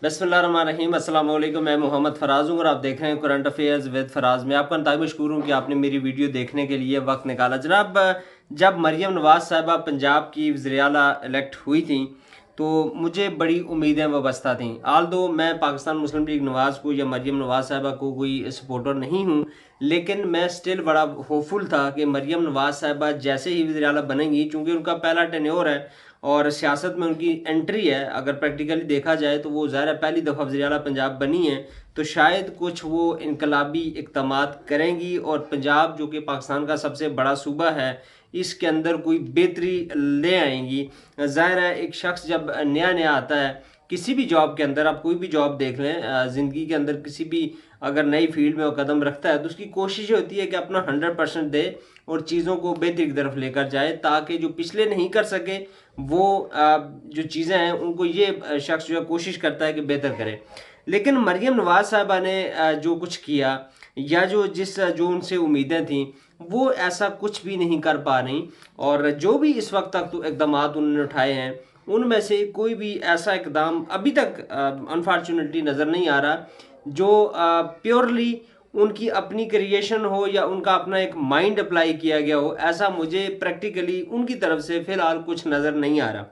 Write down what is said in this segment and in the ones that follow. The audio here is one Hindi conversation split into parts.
बिस्मिल्लाहिर्रहमानिर्रहीम। अस्सलाम वालेकुम। मैं मोहम्मद फ़राज़ हूँ और आप देख रहे हैं करंट अफेयर्स विद फ़राज़। मैं आपका इंतहाई मशकूर हूँ कि आपने मेरी वीडियो देखने के लिए वक्त निकाला। जनाब, जब मरियम नवाज़ साहिबा पंजाब की वज़ीर आला इलेक्ट हुई थी तो मुझे बड़ी उम्मीदें वाबस्ता थीं। आल दो मैं पाकिस्तान मुस्लिम लीग नवाज़ को या मरियम नवाज़ साहिबा को कोई सपोर्टर नहीं हूँ, लेकिन मैं स्टिल बड़ा होपफुल था कि मरियम नवाज़ साहिबा जैसे ही वज़ीर आला बनेंगी, चूँकि उनका पहला टेन्योर है और सियासत में उनकी एंट्री है, अगर प्रैक्टिकली देखा जाए तो वो ज़ाहिर है पहली दफ़ा वज़ीर आला पंजाब बनी है, तो शायद कुछ वो इनकलाबी इक़दामात करेंगी और पंजाब जो कि पाकिस्तान का सबसे बड़ा सूबा है इसके अंदर कोई बेहतरी ले आएंगी। ज़ाहिर है एक शख्स जब नया नया आता है किसी भी जॉब के अंदर, आप कोई भी जॉब देख लें, ज़िंदगी के अंदर किसी भी अगर नई फील्ड में वो कदम रखता है तो उसकी कोशिश होती है कि अपना 100% दे और चीज़ों को बेहतरी की तरफ लेकर जाए, ताकि जो पिछले नहीं कर सके वो जो चीज़ें हैं उनको ये शख्स जो है कोशिश करता है कि बेहतर करे। लेकिन मरियम नवाज़ साहिबा ने जो कुछ किया या जो उनसे उम्मीदें थीं वो ऐसा कुछ भी नहीं कर पा रही, और जो भी इस वक्त तक तो इक़दामात उन्होंने उठाए हैं उनमें से कोई भी ऐसा इक़दाम अभी तक अनफॉर्चुनेटली नज़र नहीं आ रहा जो प्योरली उनकी अपनी क्रिएशन हो या उनका अपना एक माइंड अप्लाई किया गया हो। ऐसा मुझे प्रैक्टिकली उनकी तरफ से फ़िलहाल कुछ नज़र नहीं आ रहा।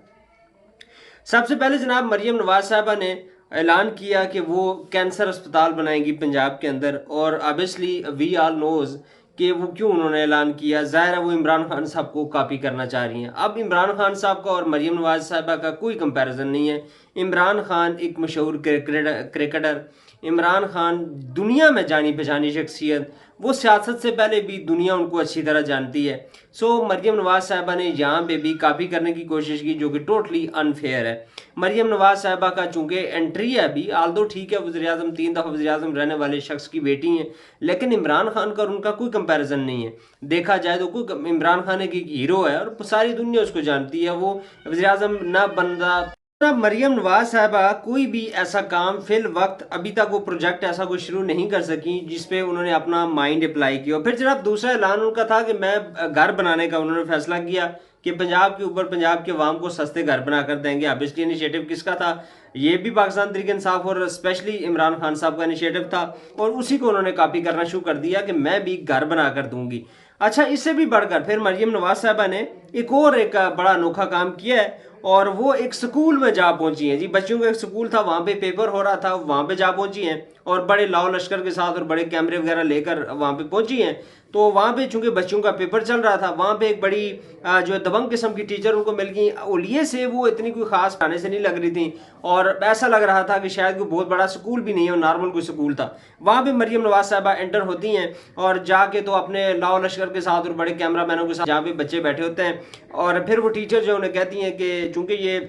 सबसे पहले जनाब मरियम नवाज साहबा ने ऐलान किया कि वो कैंसर अस्पताल बनाएंगी पंजाब के अंदर, और ऑब्वियसली वी आल नोज़ कि वो क्यों उन्होंने ऐलान किया। ज़ाहिर है वो इमरान खान साहब को कॉपी करना चाह रही हैं। अब इमरान खान साहब का और मरियम नवाज साहबा का कोई कंपैरिजन नहीं है। इमरान खान एक मशहूर क्रिकेटर, इमरान खान दुनिया में जानी पहचानी शख्सियत, वो सियासत से पहले भी दुनिया उनको अच्छी तरह जानती है। सो मरियम नवाज साहिबा ने यहाँ पे भी कापी करने की कोशिश की जो कि टोटली अनफेयर है। मरियम नवाज साहिबा का चूंकि एंट्री है अभी, आल्दो ठीक है वज़ीर आज़म 3 दफ़ा वज़ीर आज़म रहने वाले शख्स की बेटी हैं, लेकिन इमरान खान का और उनका कोई कंपैरिजन नहीं है। देखा जाए तो कोई इमरान खान एक हीरो है और सारी दुनिया उसको जानती है। वो वज़ीर आज़म ना बनता मरियम नवाज साहबा कोई भी ऐसा काम फिल वक्त अभी तक वो प्रोजेक्ट ऐसा कोई शुरू नहीं कर सकी जिसपे उन्होंने अपना माइंड अप्लाई किया। फिर जनाब दूसरा ऐलान उनका था कि मैं घर बनाने का उन्होंने फैसला किया कि पंजाब के ऊपर पंजाब के अवाम को सस्ते घर बनाकर देंगे। ऑब्वियसली इनिशिएटिव किसका था? ये भी पाकिस्तान तहरीक इंसाफ और स्पेशली इमरान खान साहब का इनिशिएटिव था, और उसी को उन्होंने कॉपी करना शुरू कर दिया कि मैं भी घर बनाकर दूंगी। अच्छा, इससे भी बढ़कर फिर मरियम नवाज साहबा ने एक बड़ा अनोखा काम किया है, और वो एक स्कूल में जा पहुंची हैं जी। बच्चों का एक स्कूल था, वहां पे पेपर हो रहा था, वहां पे जा पहुंची हैं और बड़े लाओ लश्कर के साथ और बड़े कैमरे वगैरह लेकर वहां पे पहुंची हैं। तो वहां पे चूंकि बच्चों का पेपर चल रहा था, वहां पे एक बड़ी जो है दबंग किस्म की टीचर उनको मिल गई। ओलिये से वो इतनी कोई खास पढ़ाने से नहीं लग रही थी और ऐसा लग रहा था कि शायद कोई बहुत बड़ा स्कूल भी नहीं है, नॉर्मल कोई स्कूल था। वहां पे मरियम नवाज साहबा एंटर होती हैं और जाके तो अपने लाओ लश्कर के साथ और बड़े कैमरा मैनों के साथ जहाँ पे बच्चे बैठे होते हैं, और फिर वो टीचर जो उन्हें कहती हैं कि चूंकि ये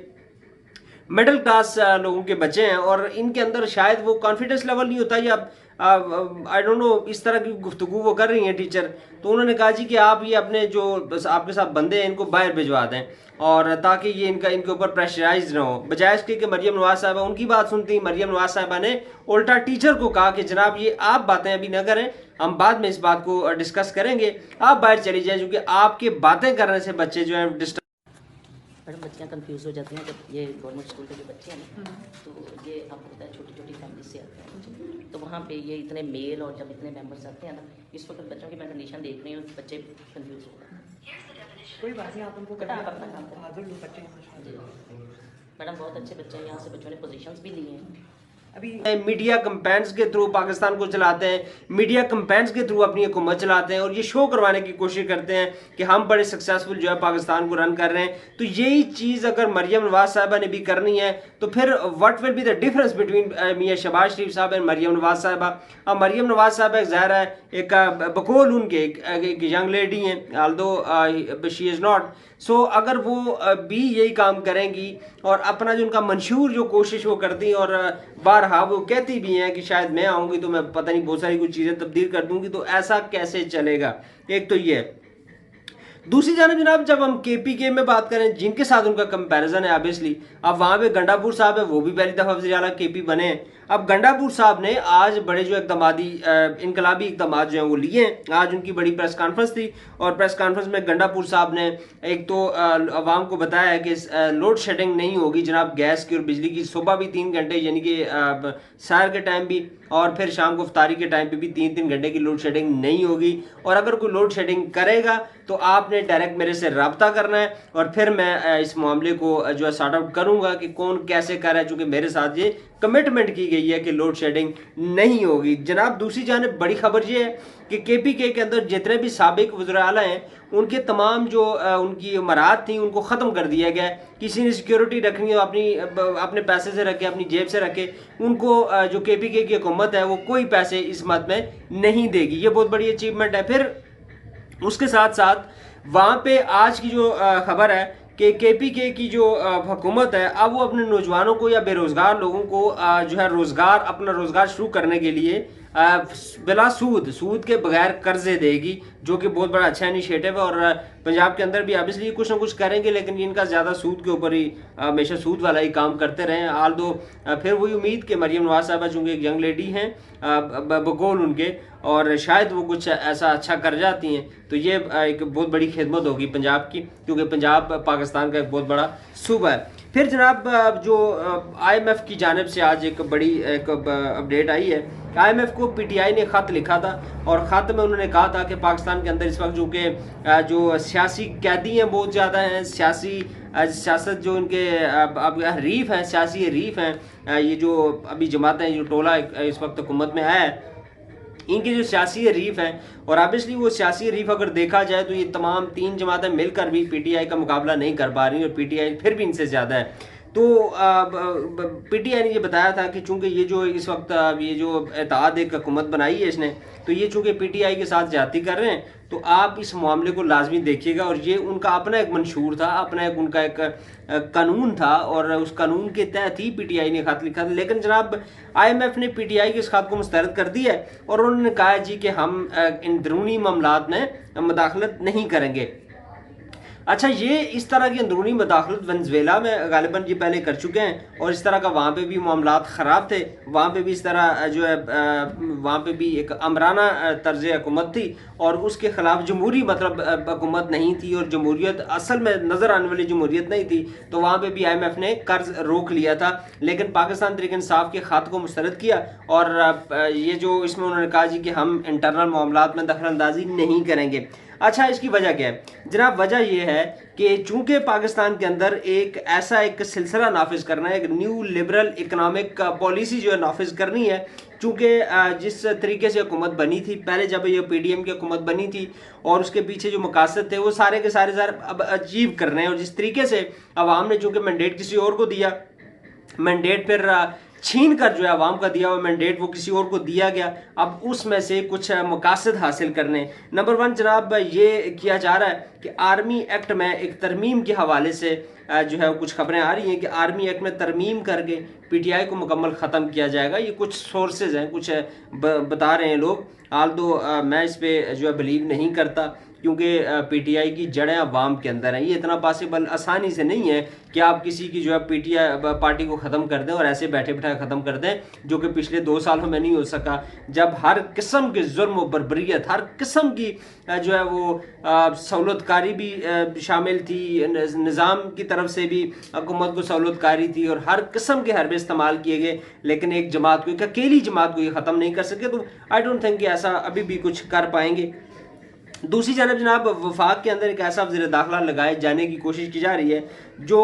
मिडिल क्लास लोगों के बच्चे हैं और इनके अंदर शायद वो कॉन्फिडेंस लेवल नहीं होता, या आई डोंट नो इस तरह की गुफ्तगू वो कर रही हैं टीचर। तो उन्होंने कहा जी कि आप ये अपने जो आपके साथ बंदे हैं इनको बाहर भिजवा दें, और ताकि ये इनके ऊपर प्रेशराइज ना हो। बजाय इसके कि मरियम नवाज साहबा उनकी बात सुनती, मरियम नवाज साहबा ने उल्टा टीचर को कहा कि जनाब ये आप बातें अभी ना करें, हम बाद में इस बात को डिस्कस करेंगे, आप बाहर चली जाए, क्योंकि आपके बातें करने से बच्चे जो है डिस्टर्ब। मैडम बच्चियाँ कंफ्यूज हो जाती हैं जब ये गवर्नमेंट स्कूल के जो बच्चे हैं ना, तो ये आपको पता है छोटी छोटी फैमिली से आते हैं, तो वहाँ पे ये इतने मेल और जब इतने मेंबर्स आते हैं ना, इस वक्त बच्चों की मैं कंडीशन देख रही हूँ, बच्चे कंफ्यूज हो रहे हैं। कोई बात नहीं, आप उनको आप अपना काम करें। हाजिर लो बच्चे यहाँ जी मैडम, बहुत अच्छे बच्चे हैं यहाँ से, बच्चों ने पोजीशंस भी ली हैं। अभी मीडिया कंपेन्स के थ्रू पाकिस्तान को चलाते हैं, मीडिया कंपेन्स के थ्रू अपनी हुकूमत चलाते हैं और ये शो करवाने की कोशिश करते हैं कि हम बड़े सक्सेसफुल जो है पाकिस्तान को रन कर रहे हैं। तो यही चीज़ अगर मरियम नवाज साहबा ने भी करनी है तो फिर what will be the difference between Mian Shahbaz Sharif sahab and Maryam Nawaz साहबा। अब मरियम नवाज साहबा एक ज़ाहिर है एक बकौल उनके एक यंग लेडी हैं, आल्दो शी इज़ नॉट। सो अगर वो भी यही काम करेंगी और अपना जो उनका मंशूर जो कोशिश वो करती, और बारहा वो कहती भी हैं कि शायद मैं आऊँगी तो मैं पता नहीं बहुत सारी कुछ चीज़ें तब्दील कर दूंगी, तो ऐसा कैसे चलेगा? एक तो ये है। दूसरी जानब जनाब, जब हम KPK में बात करें जिनके साथ उनका कंपैरिजन है, ऑब्वियसली अब वहाँ पे गंडापुर साहब है, वो भी पहली दफ़ा वज़ीर आला KP बने हैं। अब गंडापुर साहब ने आज बड़े जो इनकलाबी इकदाम जो हैं वो लिए हैं। आज उनकी बड़ी प्रेस कॉन्फ्रेंस थी और प्रेस कॉन्फ्रेंस में गंडापुर साहब ने एक तो अवाम को बताया है कि लोड शेडिंग नहीं होगी जनाब, गैस की और बिजली की। सुबह भी 3 घंटे यानी कि सैर के टाइम भी और फिर शाम को इफ्तारी के टाइम पे भी 3-3 घंटे की लोड शेडिंग नहीं होगी। और अगर कोई लोड शेडिंग करेगा तो आपने डायरेक्ट मेरे से रब्ता करना है और फिर मैं इस मामले को जो है सॉर्ट आउट करूंगा कि कौन कैसे कर रहा है, चूंकि मेरे साथ ये कमिटमेंट की गई है कि लोड शेडिंग नहीं होगी। जनाब दूसरी जानिब बड़ी खबर ये है कि KPK के अंदर जितने भी साबिक वज़ीर आला हैं उनके तमाम जो उनकी इमारत थी उनको ख़त्म कर दिया गया है। किसी ने सिक्योरिटी रखनी हो अपने पैसे से रखे, अपनी जेब से रखे, उनको जो KPK की हुकूमत है वो कोई पैसे इस मद में नहीं देगी। ये बहुत बड़ी अचीवमेंट है। फिर उसके साथ साथ वहाँ पे आज की जो खबर है कि KPK की जो हुकूमत है अब वो अपने नौजवानों को या बेरोज़गार लोगों को जो है अपना रोज़गार शुरू करने के लिए बिला सूद के बगैर कर्जे देगी, जो कि बहुत बड़ा अच्छा इनिशिएटिव है। और पंजाब के अंदर भी ऑब्वियसली कुछ ना कुछ करेंगे, लेकिन इनका ज़्यादा सूद के ऊपर ही हमेशा सूद वाला ही काम करते रहें। आल दो फिर वही उम्मीद कि मरियम नवाज साहबा चूँकि एक यंग लेडी हैं बकौल उनके, और शायद वो कुछ ऐसा अच्छा कर जाती हैं तो ये एक बहुत बड़ी खिदमत होगी पंजाब की, क्योंकि पंजाब पाकिस्तान का एक बहुत बड़ा सूबा है। फिर जनाब जो IMF की जानिब से आज एक बड़ी अपडेट आई है। IMF को PTI ने ख़त लिखा था और ख़त में उन्होंने कहा था कि पाकिस्तान के अंदर इस वक्त जो सियासी कैदी हैं बहुत ज़्यादा हैं, सियासत जो इनके अब हरीफ हैं, सियासी हरीफ हैं, ये जो अभी जमातें जो टोला इस वक्त हुकूमत में आया है, इनके जो सियासी हरीफ हैं, और ऑब्वियसली वो सियासी हरीफ अगर देखा जाए तो ये तमाम 3 जमातें मिलकर भी PTI का मुकाबला नहीं कर पा रही और PTI फिर भी इनसे ज़्यादा है। तो PTI ने ये बताया था कि चूंकि ये जो इस वक्त ये जो इत्तेहाद एक हुकूमत बनाई है इसने, तो ये चूंकि PTI के साथ ज्यादती कर रहे हैं तो आप इस मामले को लाजमी देखिएगा। और ये उनका अपना एक मंशूर था, अपना एक उनका एक कानून था और उस कानून के तहत ही PTI ने खत लिखा था। लेकिन जनाब IMF ने PTI के इस खत को मुस्तरद कर दिया है और उन्होंने कहा जी कि हम इन अंदरूनी मामलात में मुदाखलत नहीं करेंगे। अच्छा, ये इस तरह की अंदरूनी मदाखलत वेनेज़ुएला में गालिबन ये पहले कर चुके हैं और इस तरह का वहाँ पे भी मामलात ख़राब थे, वहाँ पे भी इस तरह जो है वहाँ पे भी एक अमराना तर्ज हुकूमत थी और उसके ख़िलाफ़ जमहूरी मतलब हुकूमत नहीं थी और जमहूरियत असल में नज़र आने वाली जमहूरियत नहीं थी। तो वहाँ पे भी IMF ने कर्ज रोक लिया था, लेकिन पाकिस्तान तहरीक इंसाफ के ख़त को मुस्तरद किया और ये जो इसमें उन्होंने कहा जी कि हम इंटरनल मामलात में दखल अंदाजी नहीं करेंगे। अच्छा, इसकी वजह क्या है जनाब? वजह यह है कि चूंकि पाकिस्तान के अंदर एक सिलसिला नाफिज करना है, एक न्यू लिबरल इकनॉमिक पॉलिसी जो है नाफिज करनी है। चूंकि जिस तरीके से हुकूमत बनी थी पहले, जब ये PDM की हुकूमत बनी थी और उसके पीछे जो मकासद थे वो सारे के सारे अब अचीव करने हैं, और जिस तरीके से अवाम ने चूंकि मैंडेट किसी और को दिया, मैंडेट फिर छीन कर जो है अवाम का दिया हुआ मैंडेट वो किसी और को दिया गया, अब उसमें से कुछ मकासद हासिल करने। नंबर 1 जनाब ये किया जा रहा है कि आर्मी एक्ट में एक तरमीम के हवाले से जो है कुछ खबरें आ रही हैं कि आर्मी एक्ट में तरमीम करके PTI को मुकम्मल ख़त्म किया जाएगा। ये कुछ सोर्सेज हैं, कुछ बता रहे हैं लोग। हाल तो मैं इस पर जो है बिलीव नहीं करता, क्योंकि PTI की जड़ें अवाम के अंदर हैं। ये इतना पॉसिबल आसानी से नहीं है कि आप किसी की जो है PTI पार्टी को ख़त्म कर दें और ऐसे बैठे बैठे ख़त्म कर दें, जो कि पिछले 2 सालों में नहीं हो सका, जब हर किस्म के जुर्म और बर्बरियत, हर किस्म की जो है वो सहूलतकारी भी शामिल थी, निज़ाम की तरफ से भी हुकूमत को सहूलतकारी थी और हर किस्म के हरबे इस्तेमाल किए गए, लेकिन एक जमात को, एक अकेली जमात को ये ख़त्म नहीं कर सके। तो आई डोंट थिंक कि ऐसा अभी भी कुछ कर पाएंगे। दूसरी जानब जनाब वफाक के अंदर एक ऐसा वज़ीर दाखिला लगाए जाने की कोशिश की जा रही है जो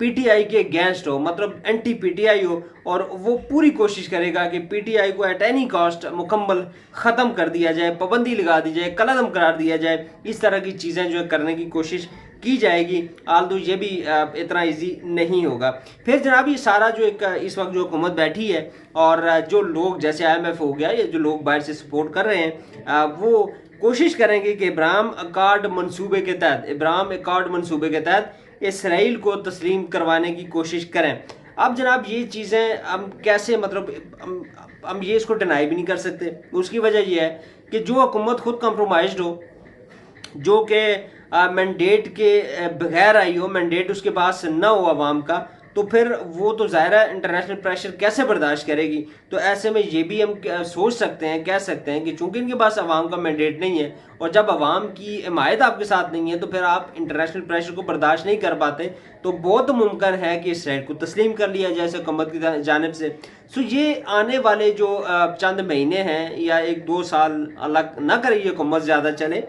PTI के अगेंस्ट हो, मतलब एंटी PTI हो, और वो पूरी कोशिश करेगा कि PTI को एट एनी कॉस्ट मुकम्मल ख़त्म कर दिया जाए, पाबंदी लगा दी जाए, कलअदम करार दिया जाए। इस तरह की चीज़ें जो है करने की कोशिश की जाएगी, आल्दो ये भी इतना इजी नहीं होगा। फिर जनाब ये सारा जो एक इस वक्त जो हुकूमत बैठी है और जो लोग जैसे IMF हो गया या जो लोग बाहर से सपोर्ट कर रहे हैं वो कोशिश करेंगे कि इब्राहिम अकॉर्ड मंसूबे के तहत इसराइल को तस्लीम करवाने की कोशिश करें। अब जनाब ये चीज़ें हम कैसे, मतलब हम ये इसको डिनाई भी नहीं कर सकते। उसकी वजह यह है कि जो हुकूमत खुद कंप्रोमाइज्ड हो, जो कि मैंडेट के बगैर आई हो, मैंडेट उसके पास न हो अवाम का, तो फिर वो तो ज़ाहिर है इंटरनेशनल प्रेशर कैसे बर्दाश्त करेगी। तो ऐसे में ये भी हम सोच सकते हैं, कह सकते हैं कि चूंकि इनके पास अवाम का मैंडेट नहीं है और जब अवाम की हिमायत आपके साथ नहीं है तो फिर आप इंटरनेशनल प्रेशर को बर्दाश्त नहीं कर पाते, तो बहुत मुमकिन है कि इसराइल को तस्लीम कर लिया जाए हुकूमत की जानिब से। सो ये आने वाले जो चंद महीने हैं या 1-2 साल, अलग ना करे ये हुकूमत ज़्यादा चले,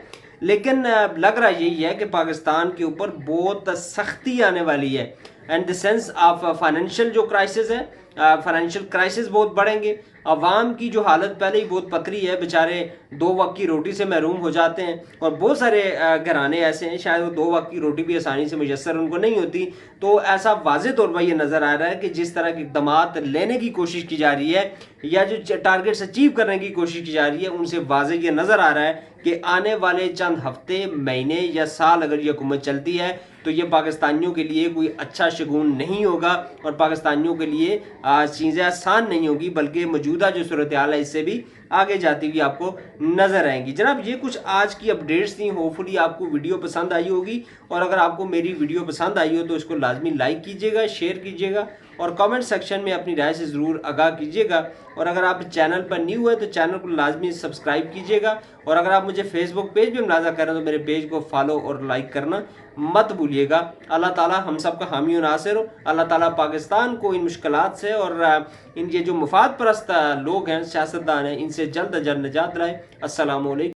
लेकिन लग रहा यही है कि पाकिस्तान के ऊपर बहुत सख्ती आने वाली है and the sense of financial जो क्राइसिस है, फाइनेंशियल क्राइसिस बहुत बढ़ेंगे। अवाम की जो हालत पहले ही बहुत पतरी है, बेचारे 2 वक्त की रोटी से महरूम हो जाते हैं और बहुत सारे घराने ऐसे हैं शायद वो 2 वक्त की रोटी भी आसानी से मुयसर उनको नहीं होती। तो ऐसा वाज़े तौर पर यह नज़र आ रहा है कि जिस तरह के इक़दामात लेने की कोशिश की जा रही है या जो टारगेट्स अचीव करने की कोशिश की जा रही है, उनसे वाज़े ये नज़र आ रहा है कि आने वाले चंद हफ्ते, महीने या साल अगर ये हुकूमत चलती है तो ये पाकिस्तानियों के लिए कोई अच्छा शगुन नहीं होगा और पाकिस्तानियों के लिए चीज़ें आसान नहीं होगी, बल्कि मौजूदा जो सूरत हाल है इससे भी आगे जाती हुई आपको नज़र आएंगी। जनाब ये कुछ आज की अपडेट्स थी, होपफुली आपको वीडियो पसंद आई होगी और अगर आपको मेरी वीडियो पसंद आई हो तो इसको लाजमी लाइक कीजिएगा, शेयर कीजिएगा और कमेंट सेक्शन में अपनी राय से ज़रूर आगाह कीजिएगा। और अगर आप चैनल पर न्यू है तो चैनल को लाजमी सब्सक्राइब कीजिएगा और अगर आप मुझे फेसबुक पेज पे मुलाजा कर रहे हैं तो मेरे पेज को फॉलो और लाइक करना मत भूलिएगा। अल्लाह ताला हम सब का हामी और नासिर हो। अल्लाह ताला पाकिस्तान को इन मुश्किलात से और इन ये जो मुफाद परस्त लोग हैं, सियासतदान हैं, इनसे जल्द अज जल्द निजात दिलाए। अस्सलाम वालेकुम।